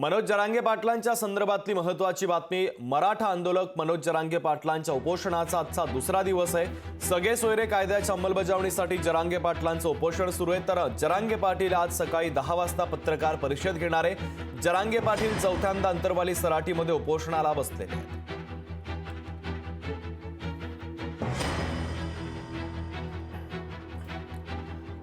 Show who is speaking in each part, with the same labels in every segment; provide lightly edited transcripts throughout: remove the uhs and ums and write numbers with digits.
Speaker 1: मनोज जरांगे पाटलांच्या संदर्भातली महत्त्वाची बातमी। मराठा आंदोलक मनोज जरांगे पाटलांच्या उपोषणाचा आजचा दुसरा दिवस आहे। सगळे सोयरे कायद्याच्या अंमलबजावणीसाठी जरांगे पाटलांचं उपोषण सुरू आहे। तर जरांगे पाटील आज सकाळी 10 वाजता पत्रकार परिषद घेणार आहे। जरांगे पाटील चौथ्यांदा अंतरवाली सराटीमध्ये उपोषणाला बसलेले आहेत।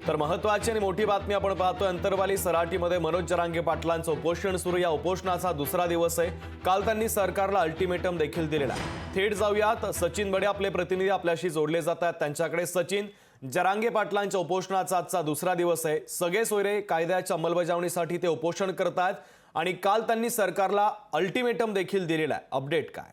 Speaker 1: तर महत्त्वाची आणि मोठी बातमी आपण पाहतोय। अंतरवाली सराटीमध्ये मनोज जरांगे पाटलांचं उपोषण सुरू। या उपोषणाचा दुसरा दिवस आहे। काल त्यांनी सरकारला अल्टिमेटम देखील दिलेला आहे। थेट जाऊयात, सचिन बडे आपले प्रतिनिधी आपल्याशी जोडले जात आहेत त्यांच्याकडे। सचिन, जरांगे पाटलांच्या उपोषणाचा आजचा दुसरा दिवस आहे। सगळे सोयरे कायद्याच्या अंमलबजावणीसाठी ते उपोषण करतात आणि काल त्यांनी सरकारला अल्टिमेटम देखील दिलेला आहे। अपडेट काय?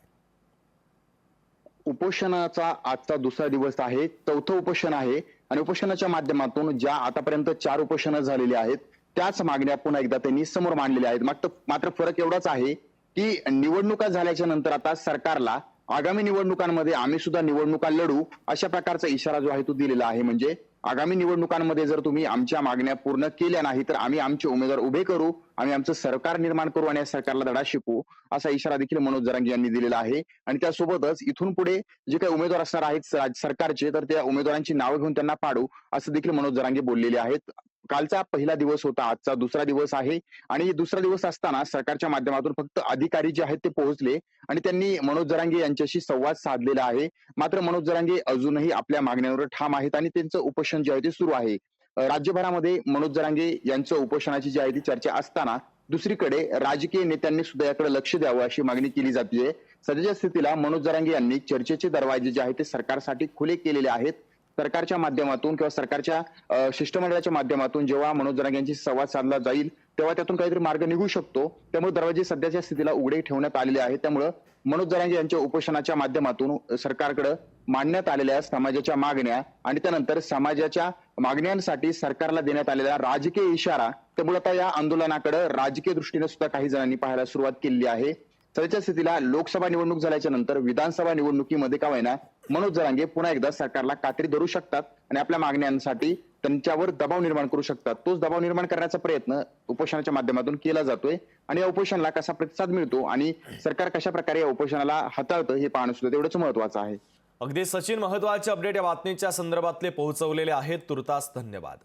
Speaker 2: उपोषणाचा आजचा दुसरा दिवस आहे, चौथं उपोषण आहे आणि उपोषणाच्या माध्यमातून ज्या आतापर्यंत 4 उपोषणं झालेली आहेत त्याच मागण्या पुन्हा एकदा त्यांनी समोर मांडलेल्या आहेत। मात्र फरक एवढाच आहे की निवडणुका झाल्याच्या नंतर आता सरकारला आगामी निवडणुकांमध्ये आम्ही सुद्धा निवडणुका लढू अशा प्रकारचा इशारा जो आहे तो दिलेला आहे। म्हणजे आगामी निवडणुकांमध्ये जर तुम्ही आमच्या मागण्या पूर्ण केल्या नाही तर आम्ही आमचे उमेदवार उभे करू, आम्ही आमचं सरकार निर्माण करू आणि या सरकारला धडा शिकवू असा इशारा देखील मनोज जरांगे यांनी दिलेला आहे। आणि त्यासोबतच इथून पुढे जे काही उमेदवार असणार आहेत सरकारचे तर त्या उमेदवारांची नावं घेऊन त्यांना पाडू असं देखील मनोज जरांगे बोललेले आहेत। कालचा पहिला दिवस होता, आजचा दुसरा दिवस आहे आणि दुसरा दिवस असताना सरकारच्या माध्यमातून फक्त अधिकारी जे आहेत ते पोहोचले आणि त्यांनी मनोज जरांगे यांच्याशी संवाद साधलेला आहे। मात्र मनोज जरांगे अजूनही आपल्या मागण्यांवर ठाम आहेत आणि त्यांचं उपोषण जे आहे ते सुरू आहे। राज्यभरामध्ये मनोज जरांगे यांचं उपोषणाची जी आहे ती चर्चा असताना दुसरीकडे राजकीय नेत्यांनी सुद्धा याकडे लक्ष द्यावं अशी मागणी केली जाते। सध्याच्या स्थितीला मनोज जरांगे यांनी चर्चेचे दरवाजे जे आहेत ते सरकारसाठी खुले केलेले आहेत। सरकारच्या माध्यमातून किंवा सरकारच्या शिष्टमंडळाच्या माध्यमातून जेव्हा मनोज जरांगे यांची संवाद साधला जाईल तेव्हा त्यातून काहीतरी मार्ग निघू शकतो। त्यामुळे दरवाजे सध्याच्या स्थितीला उघडे ठेवण्यात आलेले आहेत। त्यामुळे मनोज जरांगे यांच्या उपोषणाच्या माध्यमातून सरकारकडे मांडण्यात आलेल्या समाजाच्या मागण्या आणि त्यानंतर समाजाच्या मागण्यांसाठी सरकारला देण्यात आलेला राजकीय इशारा, त्यामुळे आता या आंदोलनाकडे राजकीय दृष्टीने सुद्धा काही जणांनी पाहायला सुरुवात केली आहे। सध्याच्या स्थितीला लोकसभा निवडणूक झाल्याच्या नंतर विधानसभा निवडणुकीमध्ये का होईना मनोज जरांगे पुन्हा एकदा सरकारला कात्री धरू शकतात आणि आपल्या मागण्यांसाठी त्यांच्यावर दबाव निर्माण करू शकतात। तोच दबाव निर्माण करण्याचा प्रयत्न उपोषणाच्या माध्यमातून केला जातोय आणि या उपोषणाला कसा प्रतिसाद मिळतो आणि सरकार कशा प्रकारे या उपोषणाला हाताळतं हे पाहणं सुद्धा तेवढंच महत्वाचं आहे।
Speaker 1: अगदी सचिन, महत्त्वाचे अपडेट या बातमीच्या संदर्भातले पोहोचवलेले आहेत। तुर्तास धन्यवाद।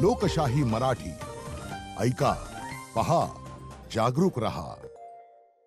Speaker 3: लोकशाही मराठी ऐका, पहा, जागरूक रहा।